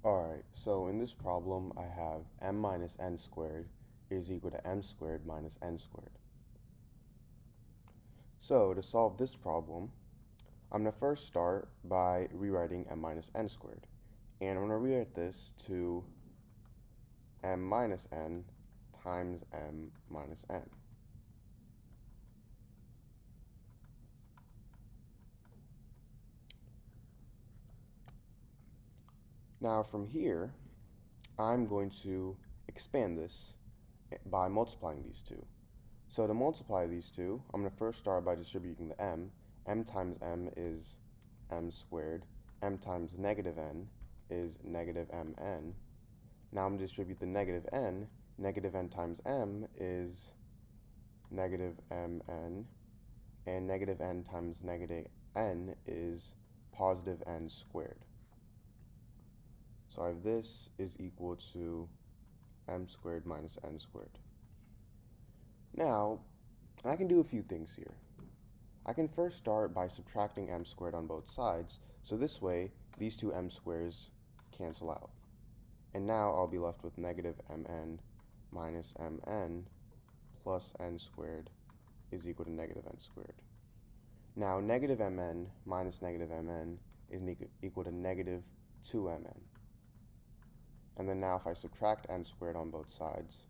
Alright, so in this problem I have m minus n squared is equal to m squared minus n squared. So to solve this problem, I'm going to first start by rewriting m minus n squared. And I'm going to rewrite this to m minus n times m minus n. Now from here, I'm going to expand this by multiplying these two. So to multiply these two, I'm going to first start by distributing the m. M times m is m squared. M times negative n is negative mn. Now I'm going to distribute the negative n. Negative n times m is negative mn. And negative n times negative n is positive n squared. So I have this is equal to m squared minus n squared. Now, I can do a few things here. I can first start by subtracting m squared on both sides, so this way these two m squares cancel out. And now I'll be left with negative mn minus mn plus n squared is equal to negative n squared. Now negative mn minus negative mn is equal to negative 2mn. And then now if I subtract n squared on both sides,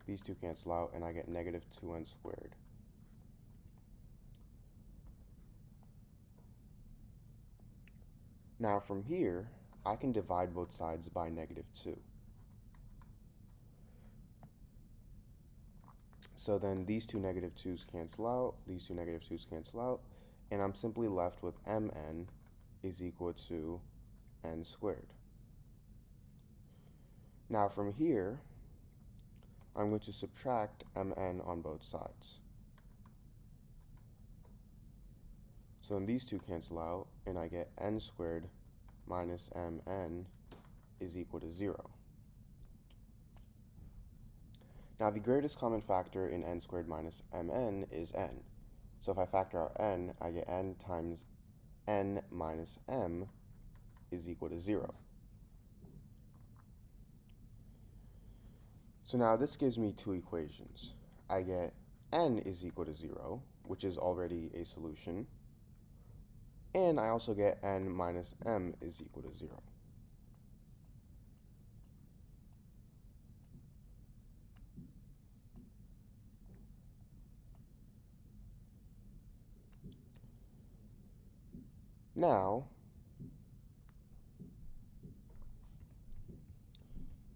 these two cancel out and I get negative 2n squared. Now from here, I can divide both sides by negative 2. So then these two negative 2's cancel out, these two negative 2's cancel out, and I'm simply left with mn is equal to n squared. Now from here, I'm going to subtract mn on both sides. So then these two cancel out, and I get n squared minus mn is equal to 0. Now the greatest common factor in n squared minus mn is n. So if I factor out n, I get n times n minus m is equal to 0. So now this gives me two equations. I get n is equal to 0, which is already a solution, and I also get n minus m is equal to 0. Now,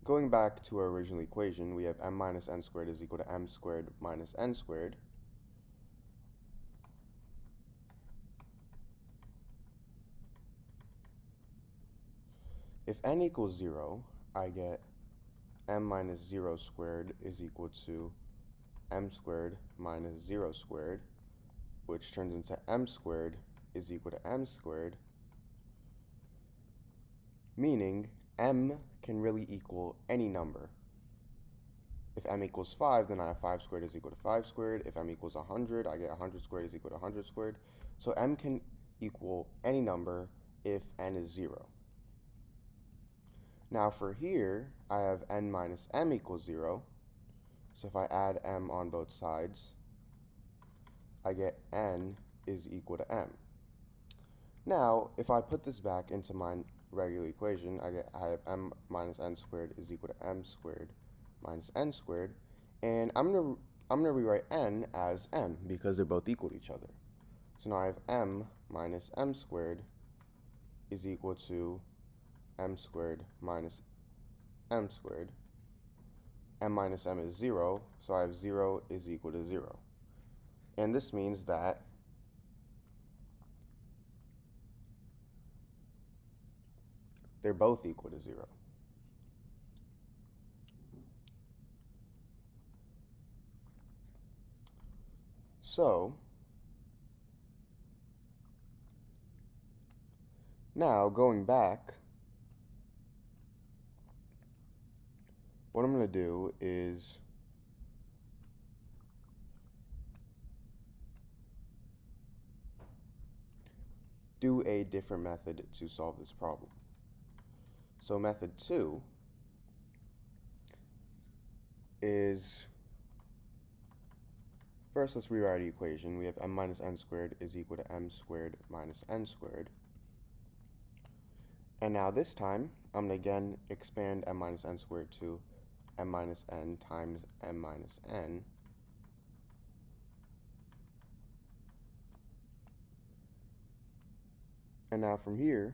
going back to our original equation, we have m minus n squared is equal to m squared minus n squared. If n equals 0, I get m minus 0 squared is equal to m squared minus 0 squared, which turns into m squared is equal to m squared, meaning m can really equal any number. If m equals 5, then I have 5 squared is equal to 5 squared. If m equals 100, I get 100 squared is equal to 100 squared. So m can equal any number if n is 0. Now for here, I have n minus m equals 0. So if I add m on both sides, I get n is equal to m. Now, if I put this back into my regular equation, I have m minus n squared is equal to m squared minus n squared, and I'm gonna rewrite n as m because they're both equal to each other. So now I have m minus m squared is equal to m squared minus m squared. M minus m is 0, so I have 0 is equal to 0. And this means that they're both equal to 0. So, now going back, what I'm going to do is do a different method to solve this problem. So method 2 is, first let's rewrite the equation. We have m minus n squared is equal to m squared minus n squared. And now this time, I'm going to again expand m minus n squared to m minus n times m minus n. And now from here,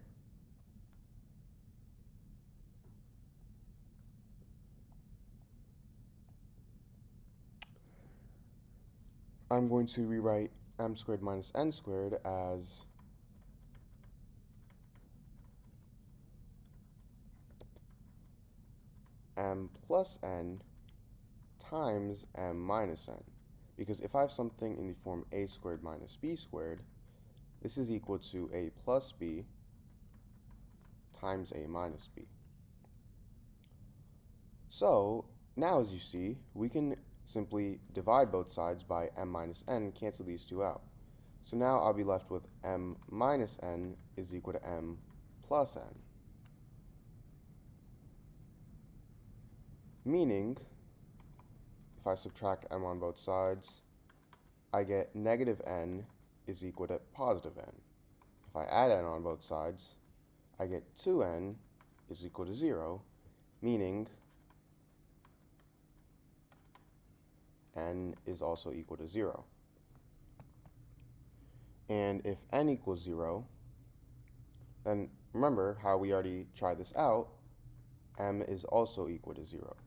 I'm going to rewrite m squared minus n squared as m plus n times m minus n. Because if I have something in the form a squared minus b squared, this is equal to a plus b times a minus b. So now, as you see, we can simply divide both sides by m minus n, cancel these two out. So now I'll be left with m minus n is equal to m plus n. Meaning, if I subtract m on both sides, I get negative n is equal to positive n. If I add n on both sides, I get 2n is equal to 0, meaning n is also equal to 0. And if n equals 0, then remember how we already tried this out, m is also equal to 0.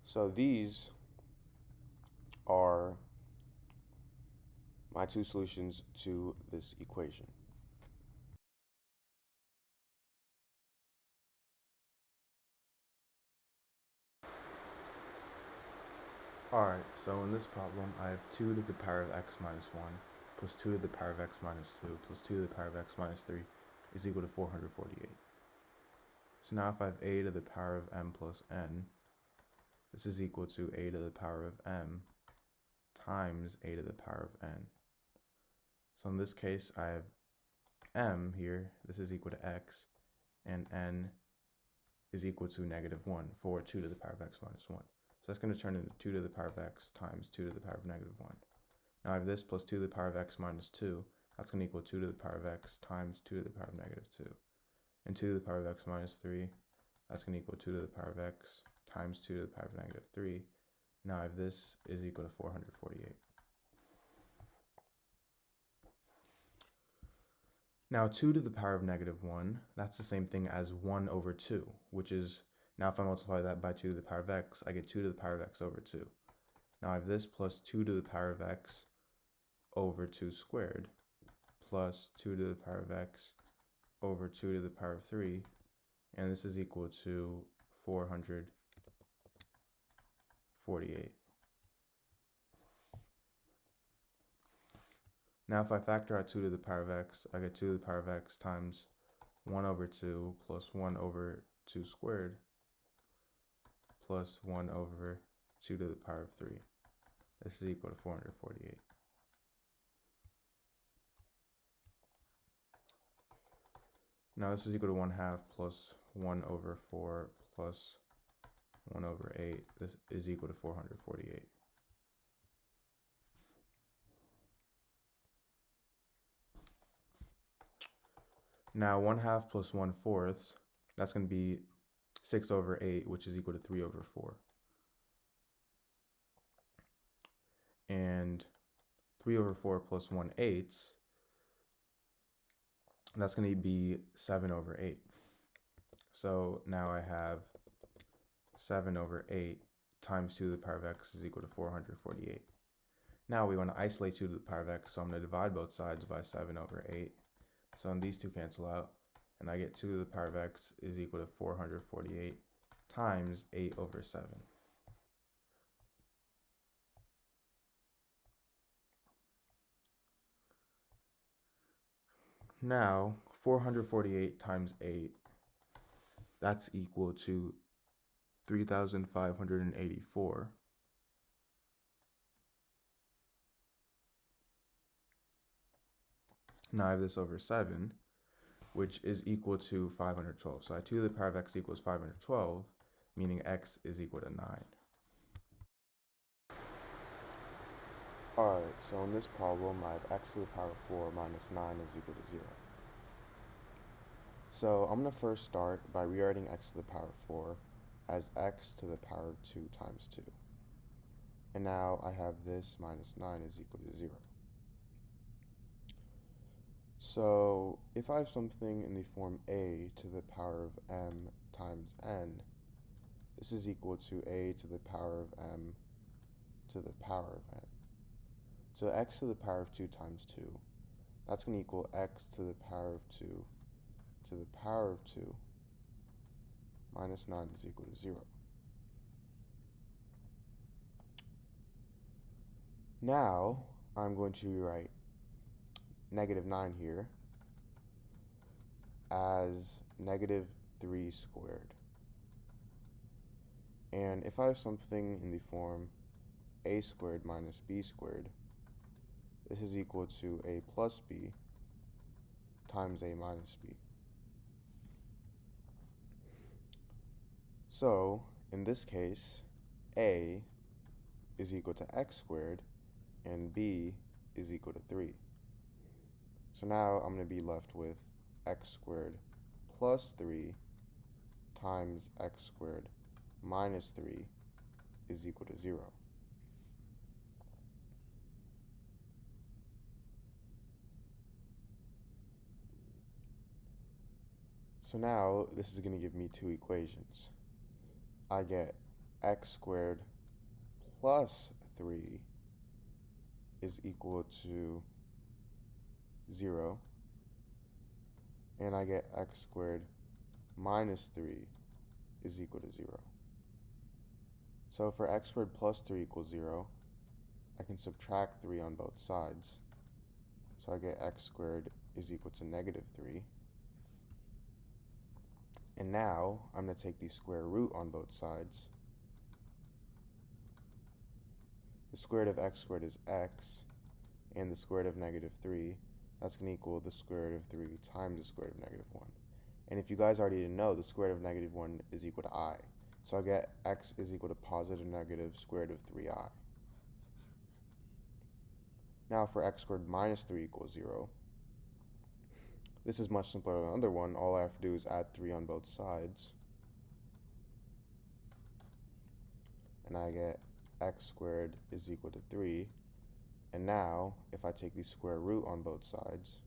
So these are my two solutions to this equation. Alright, so in this problem, I have 2 to the power of x minus 1 plus 2 to the power of x minus 2 plus 2 to the power of x minus 3 is equal to 448. So now if I have a to the power of m plus n, this is equal to a to the power of m times a to the power of n. So in this case, I have m here, this is equal to x, and n is equal to negative 1 for 2 to the power of x minus 1. So that's going to turn into 2 to the power of x times 2 to the power of negative 1. Now I have this plus 2 to the power of x minus 2. That's going to equal 2 to the power of x times 2 to the power of negative 2. And 2 to the power of x minus 3, that's going to equal 2 to the power of x times 2 to the power of negative 3. Now I have this is equal to 448. Now 2 to the power of negative 1, that's the same thing as 1 over 2, which is, now if I multiply that by 2 to the power of x, I get 2 to the power of x over 2. Now I have this plus 2 to the power of x over 2 squared plus 2 to the power of x over 2 to the power of 3, and this is equal to 448. Now if I factor out 2 to the power of x, I get 2 to the power of x times 1 over 2 plus 1 over 2 squared plus 1 over 2 to the power of 3. This is equal to 448. Now this is equal to 1/2 plus 1 over 4 plus 1 over 8. This is equal to 448. Now 1/2 plus 1/4, that's going to be 6 over 8, which is equal to 3 over 4. And 3 over 4 plus 1/8, that's going to be 7 over 8. So now I have 7 over 8 times 2 to the power of x is equal to 448. Now we want to isolate 2 to the power of x, so I'm going to divide both sides by 7 over 8. So these two cancel out, and I get 2 to the power of x is equal to 448 times 8 over 7. Now, 448 times 8, that's equal to 3,584. Now I have this over 7, which is equal to 512. So I 2 to the power of x equals 512, meaning x is equal to 9. Alright, so in this problem, I have x to the power of 4 minus 9 is equal to 0. So I'm going to first start by rewriting x to the power of 4 as x to the power of 2 times 2. And now I have this minus 9 is equal to 0. So if I have something in the form a to the power of m times n, this is equal to a to the power of m to the power of n. So x to the power of 2 times 2, that's going to equal x to the power of 2 to the power of 2 minus 9 is equal to 0. Now I'm going to rewrite negative 9 here as negative 3 squared. And if I have something in the form a squared minus b squared, this is equal to a plus b times a minus b. So in this case, a is equal to x squared and b is equal to 3. So now I'm going to be left with x squared plus 3 times x squared minus 3 is equal to 0. So now this is going to give me two equations. I get x squared plus 3 is equal to 0, and I get x squared minus 3 is equal to 0. So for x squared plus 3 equals 0, I can subtract 3 on both sides. So I get x squared is equal to negative 3. And now I'm going to take the square root on both sides. The square root of x squared is x, and the square root of negative 3, that's going to equal the square root of 3 times the square root of negative 1. And if you guys already know, the square root of negative 1 is equal to I. So I get x is equal to positive negative square root of 3i. Now for x squared minus 3 equals 0, this is much simpler than the other one. All I have to do is add 3 on both sides. And I get x squared is equal to 3. And now, if I take the square root on both sides,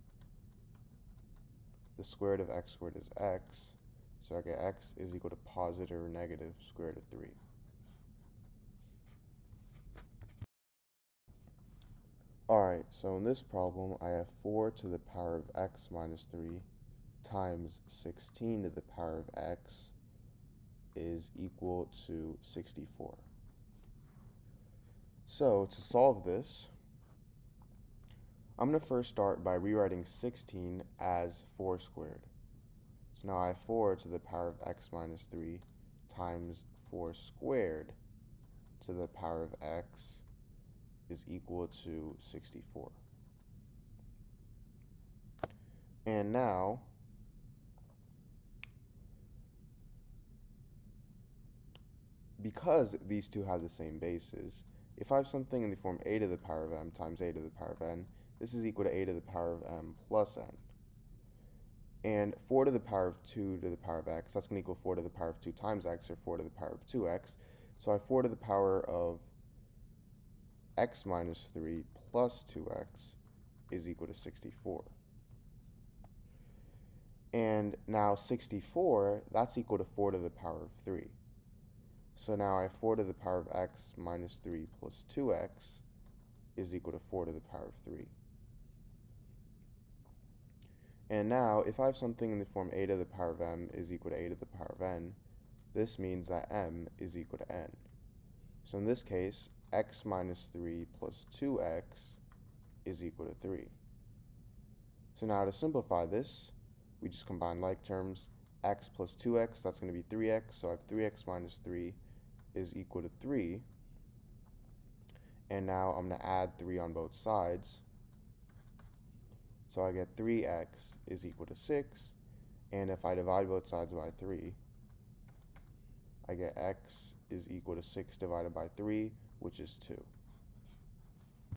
the square root of x squared is x. So I get x is equal to positive or negative square root of 3. Alright, so in this problem, I have 4 to the power of x minus 3 times 16 to the power of x is equal to 64. So to solve this, I'm going to first start by rewriting 16 as 4 squared. So now I have 4 to the power of x minus 3 times 4 squared to the power of x is equal to 64. And now, because these two have the same bases, if I have something in the form a to the power of m times a to the power of n, this is equal to a to the power of m plus n. And 4 to the power of 2 to the power of x, that's going to equal 4 to the power of 2 times x, or 4 to the power of 2x. So I have 4 to the power of x minus 3 plus 2x is equal to 64. And now 64, that's equal to 4 to the power of 3. So now I have 4 to the power of x minus 3 plus 2x is equal to 4 to the power of 3. And now, if I have something in the form a to the power of m is equal to a to the power of n, this means that m is equal to n. So in this case, x minus 3 plus 2x is equal to 3. So now to simplify this, we just combine like terms. X plus 2x, that's going to be 3x, so I have 3x minus 3 is equal to 3. And now I'm going to add 3 on both sides. So I get 3x is equal to 6, And if I divide both sides by 3, I get x is equal to 6 divided by 3, which is 2.